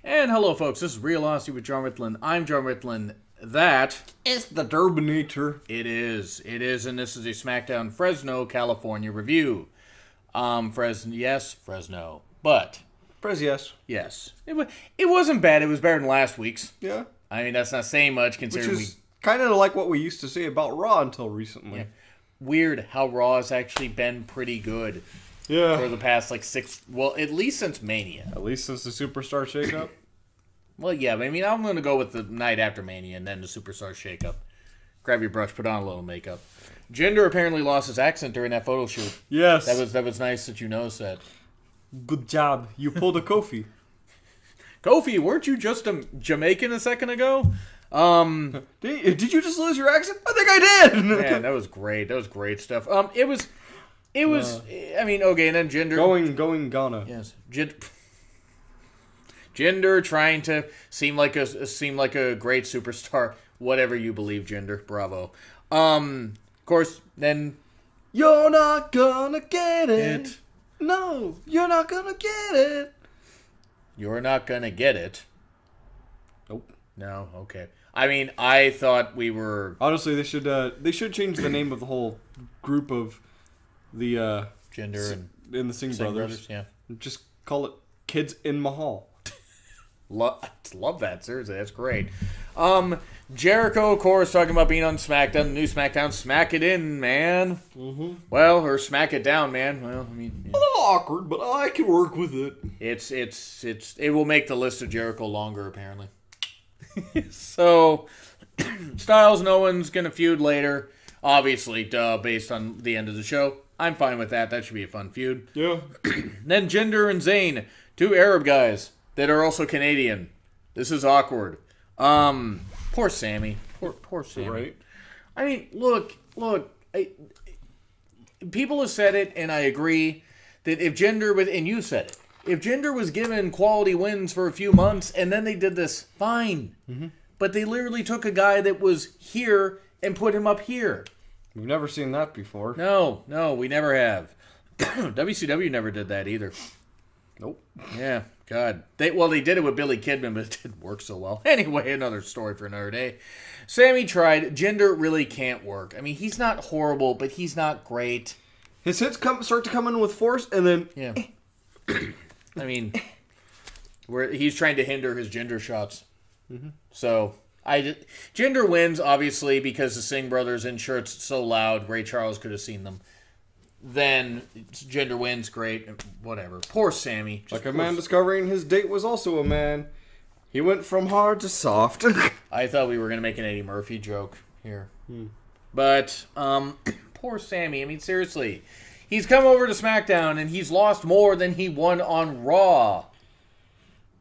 And hello, folks. This is Real Honesty with John Ritlin. I'm John Ritlin. That is the Durbinator. It is, and this is a Smackdown Fresno, California review. Fresno, but yes, it wasn't bad. It was better than last week's. Yeah, I mean that's not saying much considering which is kind of like what we used to say about Raw until recently. Yeah. Weird how Raw has actually been pretty good. Yeah, for the past like at least since Mania. At least since the Superstar shakeup. Well, yeah, I mean, I'm going to go with the night after Mania and then the Superstar shakeup. Grab your brush, put on a little makeup. Jinder apparently lost his accent during that photo shoot. Yes. That was nice that you noticed that. Good job. You pulled a Kofi. Kofi, weren't you just a Jamaican a second ago? Did you just lose your accent? I think I did. Man, that was great. That was great stuff. It was. I mean, okay, and then Jinder going Ghana. Yes, Jinder trying to seem like a great superstar. Whatever you believe, Jinder. Bravo. Of course, then you're not gonna get it. No, you're not gonna get it. You're not gonna get it. Nope. No. Okay. I mean, I thought we were honestly. They should change the name of the whole group of the Jinder and the Singh brothers. Yeah. Just call it Kids in Mahal. Love that, seriously, that's great. Jericho, of course, talking about being on SmackDown, the new SmackDown. Smack it in, man. Mm-hmm. Well, or smack it down, man. Well, I mean, a little awkward, but I can work with it. It will make the list of Jericho longer, apparently. So, Styles and Owens gonna feud later, obviously, based on the end of the show. I'm fine with that. That should be a fun feud. Yeah. Then Jinder and Zayn, two Arab guys that are also Canadian. This is awkward. Poor Sammy. Poor Sammy. Right. I mean, look. People have said it, and I agree, that if Jinder was, and you said it, if Jinder was given quality wins for a few months, and then they did this, fine. Mm-hmm. But they literally took a guy that was here and put him up here. We've never seen that before. No, we never have. WCW never did that either. Nope. Yeah, God. They did it with Billy Kidman, but it didn't work so well. Anyway, another story for another day. Sammy tried. Jinder really can't work. I mean, he's not horrible, but he's not great. His hits start to come in with force, and then... Yeah. I mean, he's trying to hinder his Jinder shots. Mm-hmm. So... Jinder wins, obviously, because the Singh brothers in shirts so loud, Ray Charles could have seen them. Then Jinder wins, great, whatever. Poor Sammy. Like a man discovering his date was also a man. He went from hard to soft. I thought we were going to make an Eddie Murphy joke here. But, poor Sammy. I mean, seriously. He's come over to SmackDown, and he's lost more than he won on Raw.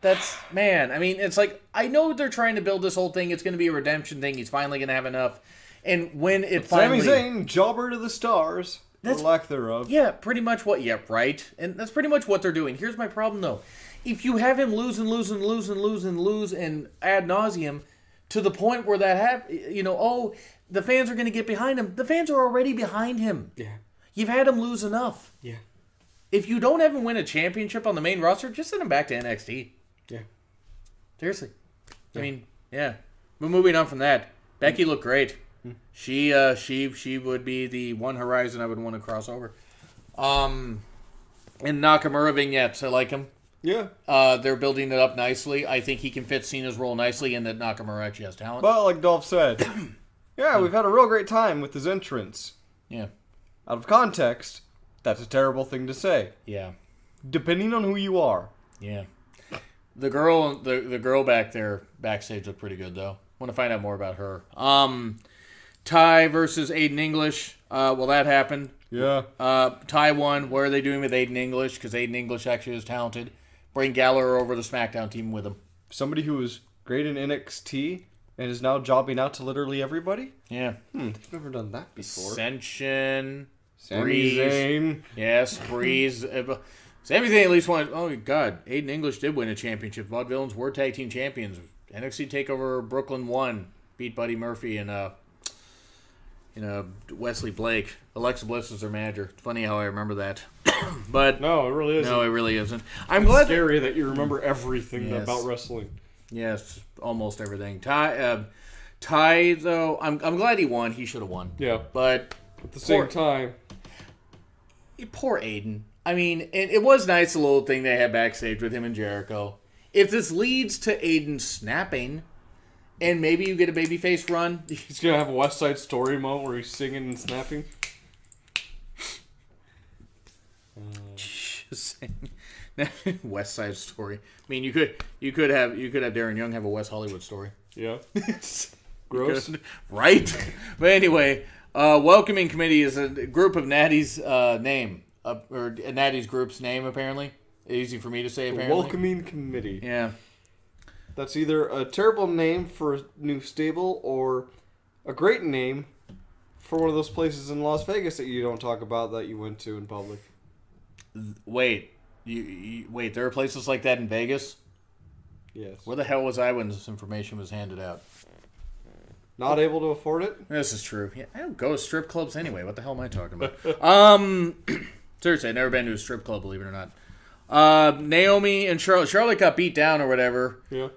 I mean, it's like, I know they're trying to build this whole thing. It's going to be a redemption thing. He's finally going to have enough. And when it finally... Sami Zayn, jobber to the stars, or lack thereof. Yeah, pretty much what... Yeah, right. And that's pretty much what they're doing. Here's my problem, though. If you have him lose and ad nauseum to the point where that happens, the fans are going to get behind him. The fans are already behind him. Yeah. You've had him lose enough. Yeah. If you don't have him win a championship on the main roster, just send him back to NXT. Yeah. Seriously. Yeah. I mean, yeah. But moving on from that, Becky looked great. She would be the one horizon I would want to cross over. And Nakamura vignettes, I like him. Yeah. They're building it up nicely. I think he can fit Cena's role nicely, and that Nakamura actually has talent. But like Dolph said, yeah, we've had a real great time with his entrance. Yeah. Out of context, that's a terrible thing to say. Yeah. Depending on who you are. Yeah. The girl back there backstage looked pretty good though. Want to find out more about her. Ty versus Aiden English. Well, that happened. Yeah. Ty won. What are they doing with Aiden English? Because Aiden English actually is talented. Bring Gallagher over the SmackDown team with him. Somebody who was great in NXT and is now jobbing out to literally everybody. Yeah. They've never done that before. Ascension. Sami Zayn. Yes, Breeze. Sami Zayn at least won. Oh, God. Aiden English did win a championship. Vaudevillains were tag team champions. NXT TakeOver Brooklyn won. Beat Buddy Murphy and Wesley Blake. Alexa Bliss was their manager. It's funny how I remember that. But no, it really isn't. No, it really isn't. I'm glad scary that you remember everything about wrestling. Yes, almost everything. Ty, though, I'm glad he won. He should have won. Yeah. But at the same time, poor Aiden. I mean, it was nice, the little thing they had backstage with him and Jericho. If this leads to Aiden snapping, and maybe you get a babyface run. He's going to have a West Side Story moment where he's singing and snapping. Just saying. West Side Story. I mean, you could have Darren Young have a West Hollywood Story. Yeah. Gross. Right? But anyway, welcoming committee is a group of Natty's name. Or Natty's group's name, apparently. Easy for me to say, apparently. Welcoming committee. Yeah. That's either a terrible name for a new stable or a great name for one of those places in Las Vegas that you don't talk about that you went to in public. Wait. Wait, there are places like that in Vegas? Yes. Where the hell was I when this information was handed out? Not able to afford it? This is true. Yeah, I don't go to strip clubs anyway. What the hell am I talking about? Seriously, I've never been to a strip club, believe it or not. Naomi and Charlotte got beat down or whatever. Yeah.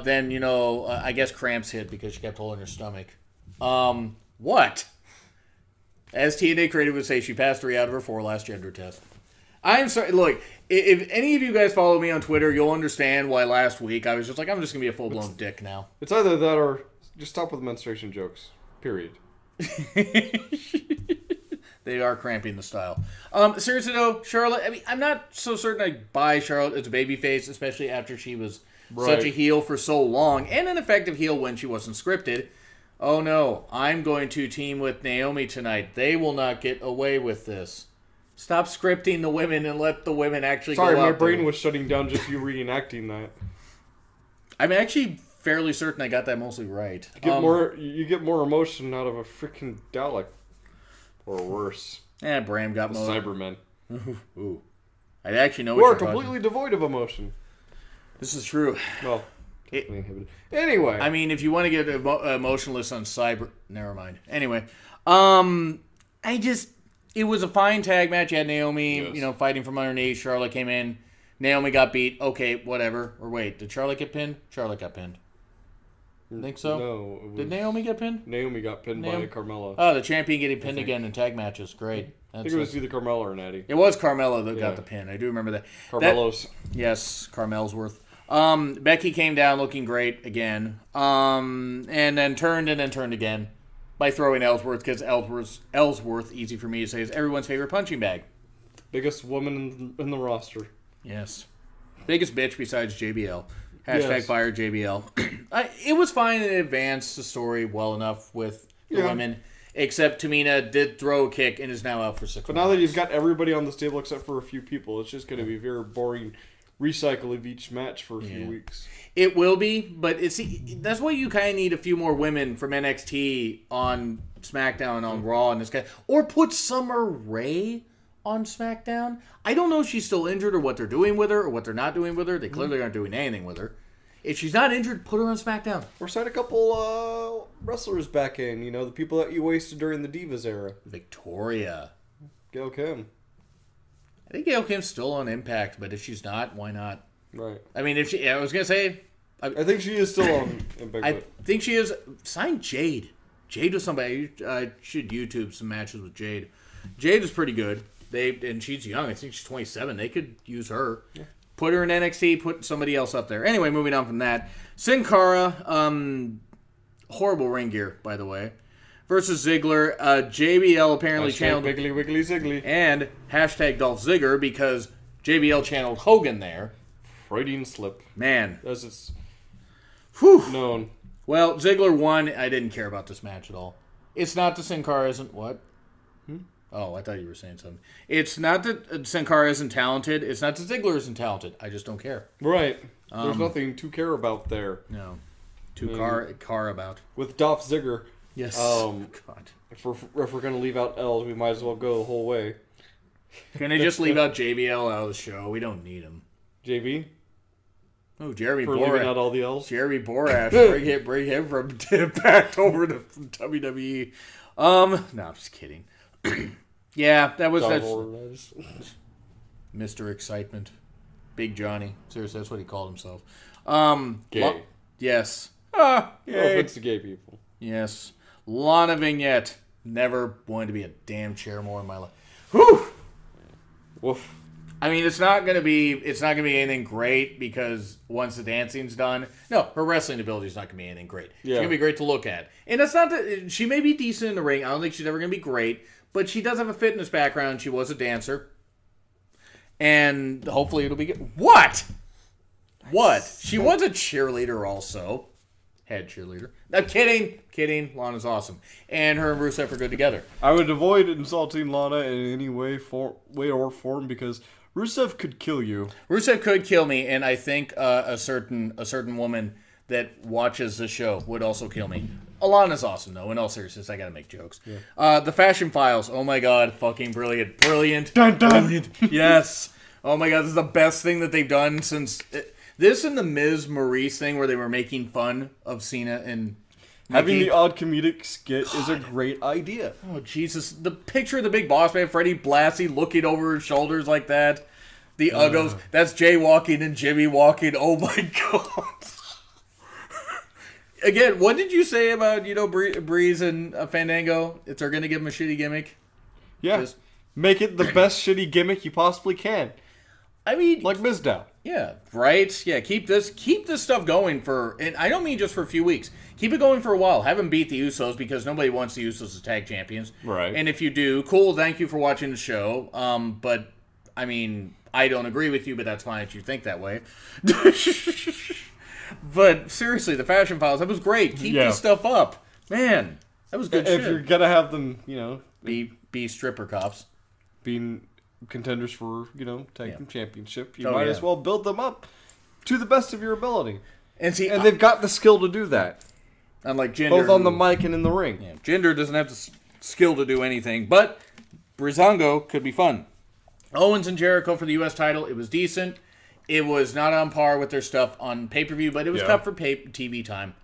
Then, I guess cramps hit because she kept holding her stomach. What? As TNA Creative would say, she passed 3 out of her 4 last gender test. I'm sorry. Look, if any of you guys follow me on Twitter, you'll understand why last week I was just like, I'm just going to be a full-blown dick now. It's either that or just stop with menstruation jokes. Period. They are cramping the style. Seriously, though, Charlotte, I mean, I'm not so certain I buy Charlotte as a babyface, especially after she was such a heel for so long, and an effective heel when she wasn't scripted. Oh, no, I'm going to team with Naomi tonight. They will not get away with this. Stop scripting the women and let the women actually go out. Sorry, my brain was shutting down just you reenacting that. I'm actually fairly certain I got that mostly right. You get more emotion out of a freaking Dalek. Or worse. Bram got the Cybermen. Ooh. I actually know what you're completely devoid of emotion. This is true. Well, anyway. I mean, if you want to get emotionless on Cyber... Never mind. Anyway. It was a fine tag match. You had Naomi, fighting from underneath. Charlotte came in. Naomi got beat. Okay, whatever. Or wait, did Charlotte get pinned? Charlotte got pinned. Think so? No. Did Naomi get pinned? Naomi got pinned by Carmella. Oh, the champion getting pinned again in tag matches. Great. I think it was either Carmella or Natty. It was Carmella that got the pin. I do remember that. Carmelo's. Yes, Carmel's-worth. Becky came down looking great again. And then turned again by throwing Ellsworth, because Ellsworth, easy for me to say, is everyone's favorite punching bag. Biggest woman in the roster. Yes. Biggest bitch besides JBL. Hashtag fire JBL. It was fine and it advanced the story well enough with the women. Except Tamina did throw a kick and is now out for 6 months. But now that you've got everybody on this table except for a few people, it's just going to be very boring recycle of each match for a few weeks. It will be, but that's why you kind of need a few more women from NXT on SmackDown and on Raw and this guy. Or put Summer Rae on SmackDown. I don't know if she's still injured or what they're doing with her or what they're not doing with her. They clearly aren't doing anything with her. If she's not injured, put her on SmackDown. Or sign a couple wrestlers back in. The people that you wasted during the Divas era. Victoria. Gail Kim. I think Gail Kim's still on Impact, but if she's not, why not? Right. I mean, I was going to say... I think she is still on Impact. I think she is. Sign Jade. Jade was somebody... I should YouTube some matches with Jade. Jade is pretty good. And she's young. I think she's 27. They could use her. Yeah. Put her in NXT. Put somebody else up there. Anyway, moving on from that. Sin Cara, horrible ring gear, by the way, versus Ziggler. JBL apparently channeled Wiggly Wiggly Ziggly and hashtag Dolph Ziggler because JBL channeled Hogan there. Freudian slip. Man, as it's known. Well, Ziggler won. I didn't care about this match at all. It's not that Sin Cara isn't what. Oh, I thought you were saying something. It's not that Sin Cara isn't talented. It's not that Ziggler isn't talented. I just don't care. Right. There's nothing to care about there. No. Car about. With Dolph Ziggler. Yes. God. If we're going to leave out L's, we might as well go the whole way. Can I just leave out JBL out of the show? We don't need him. JB? Oh, Jeremy Borash. Leaving out all the L's? Jeremy Borash. bring him from back over to WWE. No, I'm just kidding. Yeah, that's Mr. Excitement. Big Johnny. Seriously, that's what he called himself. Gay. Yes. No offense to gay people. Yes. Lana Vignette. Never wanted to be a damn chair more in my life. Whew! Woof. I mean, it's not gonna be anything great because once the dancing's done, no, her wrestling ability is not gonna be anything great. Yeah. She's gonna be great to look at, and it's not that she may be decent in the ring. I don't think she's ever gonna be great, but she does have a fitness background. She was a dancer, and hopefully it'll be good. What? What? She was a cheerleader also. Head cheerleader. No, kidding. Lana's awesome, and her and Rusev are good together. I would avoid insulting Lana in any way or form because Rusev could kill you. Rusev could kill me, and I think a certain woman that watches the show would also kill me. Alana's awesome, though. In all seriousness, I gotta make jokes. Yeah. The Fashion Files. Oh my god, fucking brilliant. Dun, dun. Brilliant. Yes. Oh my god, this is the best thing that they've done since... This and the Miz Maurice thing where they were making fun of Cena and... Having the odd comedic skit is a great idea. Oh, Jesus. The picture of the big boss man, Freddie Blassie, looking over his shoulders like that. The Uggos. That's Jay walking and Jimmy walking. Oh, my God. Again, what did you say about, Breeze and Fandango? If they're going to give him a shitty gimmick? Yeah. Just make it the best shitty gimmick you possibly can. I mean... Like Mizdow. Yeah, right? Yeah, keep this stuff going for... And I don't mean just for a few weeks. Keep it going for a while. Have them beat the Usos because nobody wants the Usos as tag champions. Right. And if you do, cool, thank you for watching the show. But, I mean, I don't agree with you, but that's fine if you think that way. But, seriously, the Fashion Files, that was great. Keep this stuff up. Man, that was good shit. If you're going to have them, Be stripper cops. Being contenders for, tag team championship, you might as well build them up to the best of your ability. And they've got the skill to do that. Unlike Jinder. Both on the mic and in the ring. Yeah, Jinder doesn't have the skill to do anything, but Breezango could be fun. Owens and Jericho for the U.S. title, it was decent. It was not on par with their stuff on pay-per-view, but it was tough for TV time.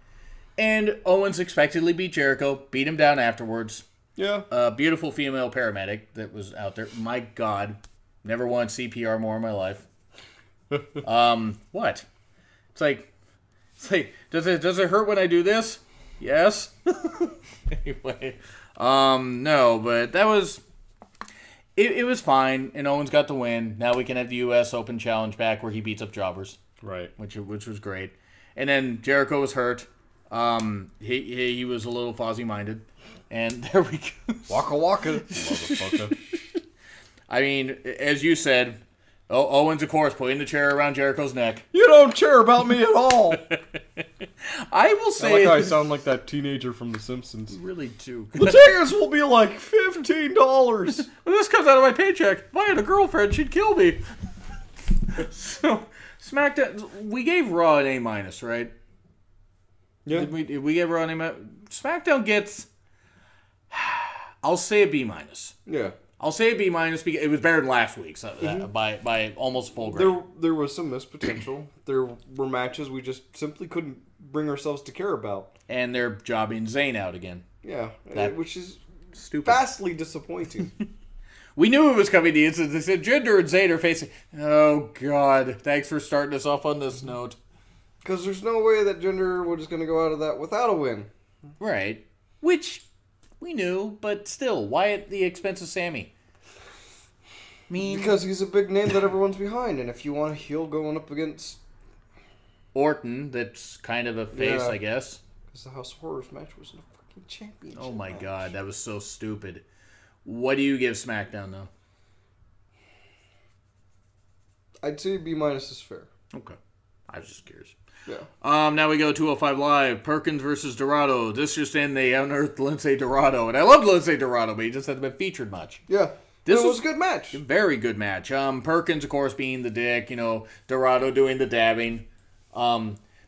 And Owens expectedly beat Jericho, beat him down afterwards. Yeah. A beautiful female paramedic that was out there. My God. Never wanted CPR more in my life. What? It's like, does it hurt when I do this? Yes. Anyway. No, but that was... It was fine, and Owens got the win. Now we can have the U.S. Open Challenge back where he beats up jobbers. Right. Which was great. And then Jericho was hurt. He was a little fuzzy-minded. And there we go. Waka waka, motherfucker. I mean, as you said, Owens, of course, putting the chair around Jericho's neck. You don't care about me at all. I will say... I like how I sound like that teenager from The Simpsons. You really do. The tickets will be like $15. Well, this comes out of my paycheck. If I had a girlfriend, she'd kill me. So, SmackDown... We gave Raw an A-, right? Yeah. Did we give Raw an A-? SmackDown gets... I'll say a B-. Yeah. I'll say a B- because it was better than last week's by almost full grade. There was some missed potential. There were matches we just simply couldn't bring ourselves to care about. And they're jobbing Zayn out again. Yeah, which is stupid. Vastly disappointing. We knew it was coming to instance. They said Jinder and Zayn are facing... Oh, God. Thanks for starting us off on this note. Because there's no way that Jinder was going to go out of that without a win. Right. Which... We knew, but still, why at the expense of Sammy? Because he's a big name that everyone's behind, and if you want a heel going up against... Orton, that's kind of a face, I guess. Because the House of Horrors match was a fucking championship Oh my match. God, that was so stupid. What do you give SmackDown, though? I'd say B- is fair. Okay. I was just curious. Yeah. Now we go 205 Live. Perkins versus Dorado. This just in, they unearthed Lindsay Dorado. And I love Lindsay Dorado, but he just hasn't been featured much. Yeah. This was a good match. Very good match. Perkins, of course, being the dick. Dorado doing the dabbing.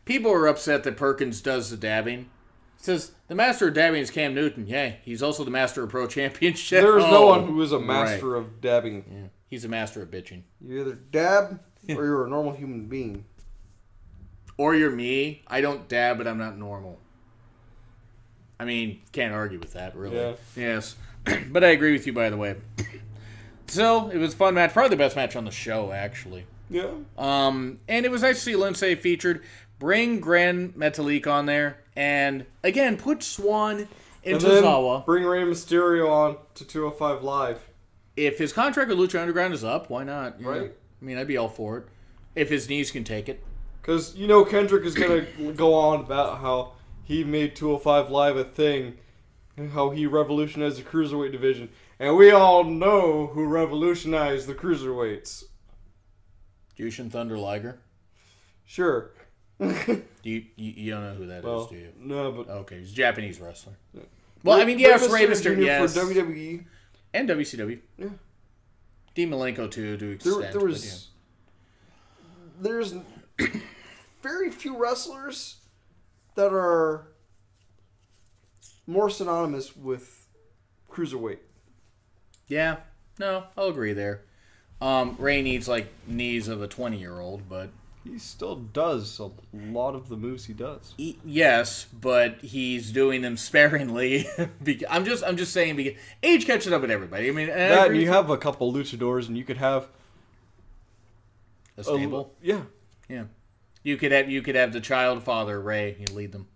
People are upset that Perkins does the dabbing. He says, the master of dabbing is Cam Newton. Yeah, he's also the master of Pro Championship. There is no one who is a master of dabbing. Yeah, he's a master of bitching. You either dab or you're a normal human being. Or you're me. I don't dab, but I'm not normal. I mean, can't argue with that, really. Yeah. Yes. But I agree with you, by the way. So, it was a fun match. Probably the best match on the show, actually. Yeah. And it was nice to see Lindsay featured. Bring Gran Metalik on there. And, again, put Swan into Tozawa. Bring Rey Mysterio on to 205 Live. If his contract with Lucha Underground is up, why not? Right. Know? I mean, I'd be all for it. If his knees can take it. Because, you know, Kendrick is going to go on about how he made 205 Live a thing. And how he revolutionized the Cruiserweight division. And we all know who revolutionized the Cruiserweights. Jushin Thunder Liger? Sure. You don't know who that is, do you? No, but... Okay, he's a Japanese wrestler. Yeah. Well, I mean, yes, Rey Mysterio, yes. For WWE. And WCW. Yeah. Dean Malenko, too, to extent. There's very few wrestlers that are more synonymous with Cruiserweight. Yeah. No, I'll agree there. Ray needs, like, knees of a 20-year-old, but... He still does a lot of the moves he does. Yes, but he's doing them sparingly. I'm just saying because age catches up with everybody. I mean, and you have a couple luchadors, and you could have a stable. Yeah. You could have the child father Ray. You lead them.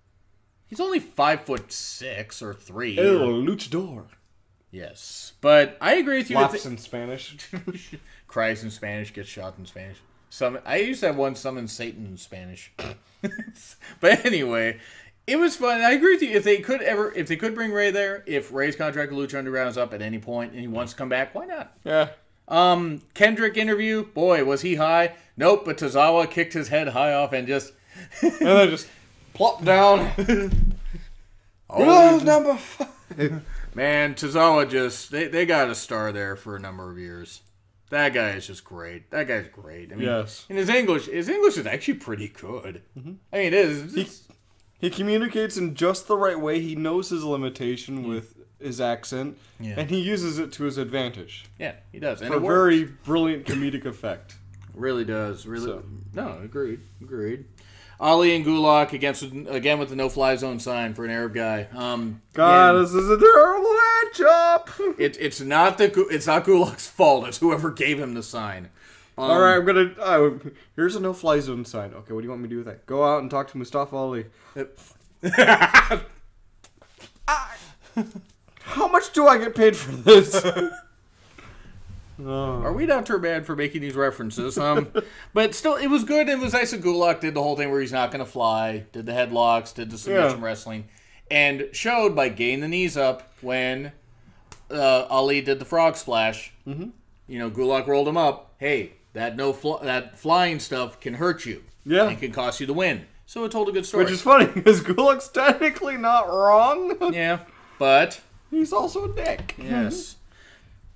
He's only 5'6" or 3. El luchador. Yes, but I agree with you. Laughs in Spanish. Cries in Spanish. Gets shot in Spanish. I used to have one summon Satan in Spanish. But anyway, it was fun. I agree with you. If they could bring Ray there, if Ray's contract with Lucha Underground is up at any point and he wants to come back, why not? Yeah. Kendrick interview, boy, was he high. Nope, but Tozawa kicked his head high off and just and then just plopped down. Number 5. Man, Tozawa they got a star there for a number of years. That guy is just great. That guy's great. I mean, yes. And his English is actually pretty good. Mm-hmm. I mean, it is. He communicates in just the right way. He knows his limitation with his accent, and he uses it to his advantage. Yeah, he does. And for a very brilliant comedic effect. Really does. Really. So. No, agreed. Ali and Gulak again with the no-fly zone sign for an Arab guy. This is a terrible matchup. It's not Gulak's fault. It's whoever gave him the sign. All right, here's a no-fly zone sign. Okay, what do you want me to do with that? Go out and talk to Mustafa Ali. How much do I get paid for this? Are we not too bad for making these references? But still, it was good. It was nice that Gulak did the whole thing where he's not going to fly, did the headlocks, did the submission wrestling, and showed by getting the knees up when Ali did the frog splash. Mm-hmm. You know, Gulak rolled him up. Hey, that flying stuff can hurt you. Yeah. And can cost you the win. So it told a good story. Which is funny, because Gulak's technically not wrong. Yeah, but... he's also a dick. Yes.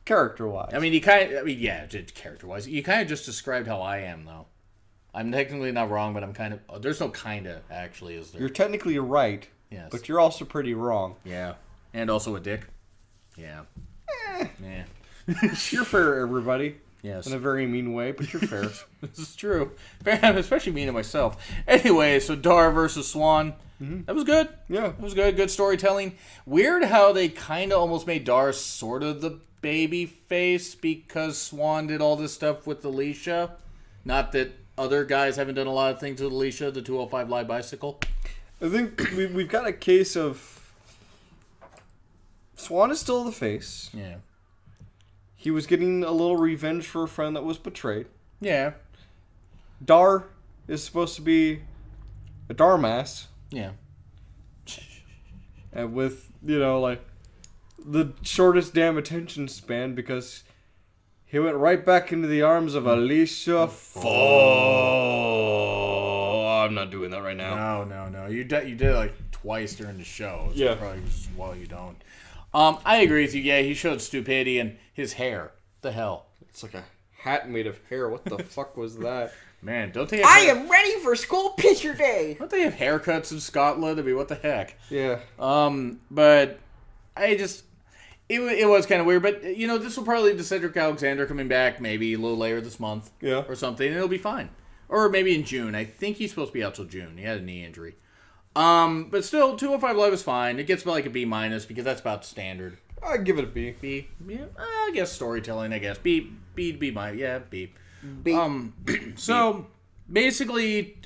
Character-wise. I mean, character-wise. You kind of just described how I am, though. I'm technically not wrong, but I'm kind of... there's no kind of, actually, is there? You're technically right. Yes. But you're also pretty wrong. Yeah. And also a dick. Yeah. Yeah. You're fair, everybody. Yes. In a very mean way, but you're fair. This is true. I'm especially mean to myself. Anyway, so Dar versus Swan. Mm-hmm. That was good. Yeah. It was good. Good storytelling. Weird how they kind of almost made Dar sort of the baby face because Swan did all this stuff with Alicia. Not that other guys haven't done a lot of things with Alicia, the 205 Live Bicycle. I think we've got a case of Swan is still the face. Yeah. He was getting a little revenge for a friend that was betrayed. Yeah. Dar is supposed to be a Darmass. Yeah. And with, like, the shortest damn attention span because he went right back into the arms of Alicia. I'm not doing that right now. No. You did it like twice during the show. So probably just, you don't. I agree with you. Yeah, he showed stupidity and his hair. The hell? It's like a hat made of hair. What the fuck was that? Man, don't they? I am ready for school picture day. Don't they have haircuts in Scotland? I mean, what the heck? Yeah. But I just, it was kind of weird. But this will probably lead to Cedric Alexander coming back maybe a little later this month. Yeah. Or something, and it'll be fine. Or maybe in June. I think he's supposed to be out till June. He had a knee injury. But still, 205 Live is fine. It gets like a B- because that's about standard. I'd give it a B. B? Yeah, I guess storytelling, I guess. B, B-. Yeah, B. B. So, basically,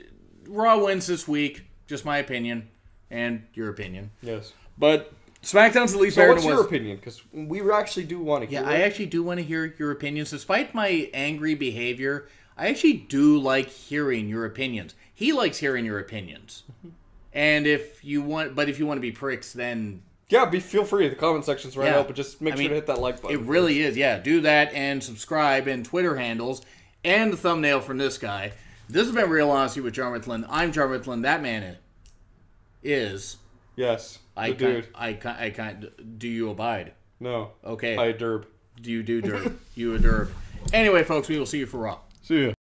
Raw wins this week. Just my opinion. And your opinion. Yes. But SmackDown's the least So better what's than it your was. opinion? Because we actually do want to hear Yeah, it. I actually do want to hear your opinions. Despite my angry behavior, I actually do like hearing your opinions. He likes hearing your opinions. And if you want to be pricks, then Yeah, feel free. The comment section's right Yeah. up, but just make sure to hit that like button. it really is. Yeah, do that and subscribe and Twitter handles and the thumbnail from this guy. This has been Real Honesty with John Ritland. I'm John Ritland. That man is. Yes. I The dude. can't. Do you abide? No. Okay. I derb. Do you do derb? You a derb. Anyway, folks, we will see you for Raw. See ya.